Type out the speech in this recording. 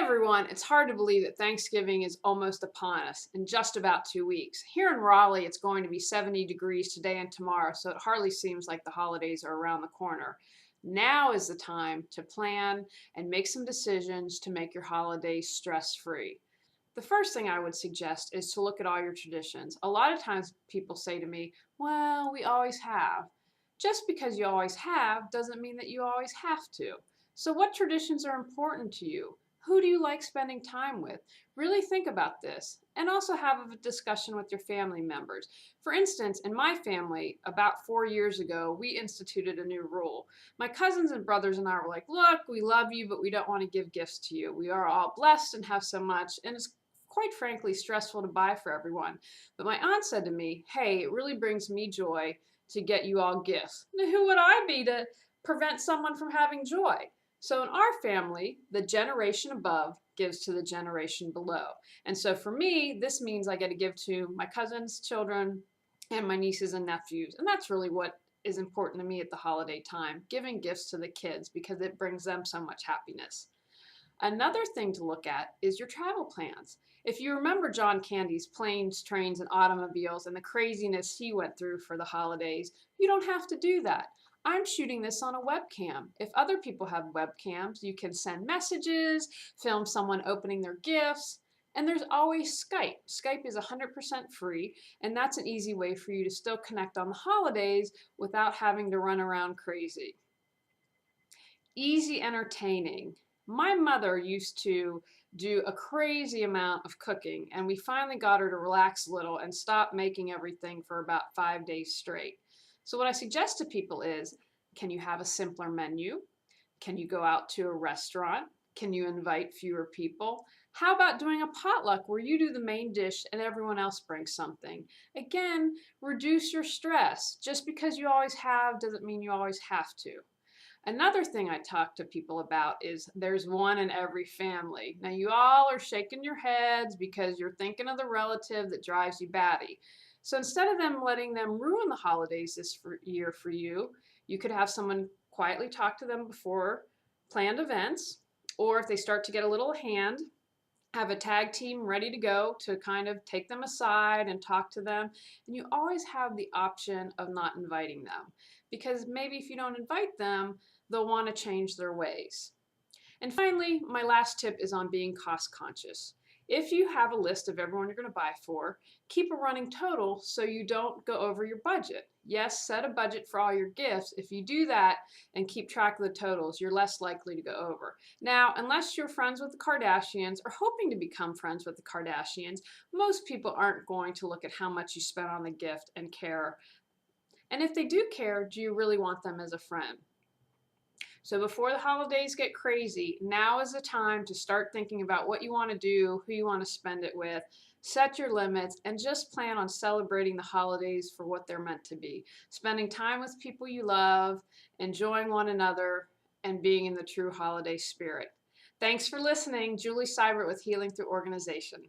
everyone, it's hard to believe that Thanksgiving is almost upon us in just about 2 weeks. Here in Raleigh, it's going to be 70 degrees today and tomorrow, so it hardly seems like the holidays are around the corner. Now is the time to plan and make some decisions to make your holidays stress-free. The first thing I would suggest is to look at all your traditions. A lot of times people say to me, well, we always have. Just because you always have doesn't mean that you always have to. So what traditions are important to you? Who do you like spending time with? Really think about this and also have a discussion with your family members. For instance, in my family, about 4 years ago, we instituted a new rule. My cousins and brothers and I were like, look, we love you, but we don't want to give gifts to you. We are all blessed and have so much, and it's quite frankly stressful to buy for everyone. But my aunt said to me, hey, it really brings me joy to get you all gifts. Now, who would I be to prevent someone from having joy? So in our family, the generation above gives to the generation below. And so for me, this means I get to give to my cousins, children, and my nieces and nephews. And that's really what is important to me at the holiday time, giving gifts to the kids because it brings them so much happiness. Another thing to look at is your travel plans. If you remember John Candy's Planes, Trains, and Automobiles and the craziness he went through for the holidays, you don't have to do that. I'm shooting this on a webcam. If other people have webcams, you can send messages, film someone opening their gifts, and there's always Skype. Skype is 100% free, and that's an easy way for you to still connect on the holidays without having to run around crazy. Easy entertaining. My mother used to do a crazy amount of cooking, and we finally got her to relax a little and stop making everything for about 5 days straight. So what I suggest to people is, can you have a simpler menu? Can you go out to a restaurant? Can you invite fewer people? How about doing a potluck where you do the main dish and everyone else brings something? Again, reduce your stress. Just because you always have doesn't mean you always have to. Another thing I talk to people about is there's one in every family. Now you all are shaking your heads because you're thinking of the relative that drives you batty. So instead of letting them ruin the holidays this year for you, you could have someone quietly talk to them before planned events, or if they start to get a little hand, have a tag team ready to go to kind of take them aside and talk to them. And you always have the option of not inviting them, because maybe if you don't invite them, they'll want to change their ways. And finally, my last tip is on being cost conscious. If you have a list of everyone you're going to buy for, keep a running total so you don't go over your budget. Yes, set a budget for all your gifts. If you do that and keep track of the totals, you're less likely to go over. Now, unless you're friends with the Kardashians or hoping to become friends with the Kardashians, most people aren't going to look at how much you spent on the gift and care. And if they do care, do you really want them as a friend? So before the holidays get crazy, now is the time to start thinking about what you want to do, who you want to spend it with, set your limits, and just plan on celebrating the holidays for what they're meant to be. Spending time with people you love, enjoying one another, and being in the true holiday spirit. Thanks for listening. Julie Seibert with Healing Through Organization.